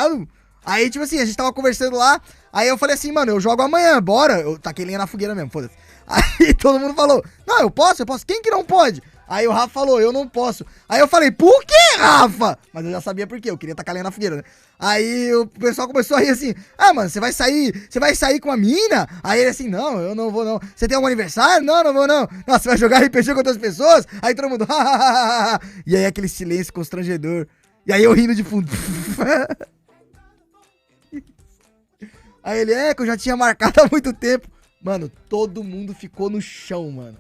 ligado? Aí, tipo assim, a gente tava conversando lá, aí eu falei assim, mano, eu jogo amanhã, bora. Eu taquei lenha na fogueira mesmo, foda-se. Aí todo mundo falou, não, eu posso. Quem que não pode? Aí o Rafa falou, eu não posso. Aí eu falei, por que, Rafa? Mas eu já sabia por quê, eu queria tacar lenha na fogueira, né? Aí o pessoal começou a rir assim, ah, mano, você vai sair com a mina? Aí ele assim, não, eu não vou não. Você tem algum aniversário? Não, não vou não. Não, você vai jogar RPG com outras pessoas? Aí todo mundo, e aí aquele silêncio constrangedor. E aí eu rindo de fundo. Aí ele, que eu já tinha marcado há muito tempo. Mano, todo mundo ficou no chão, mano.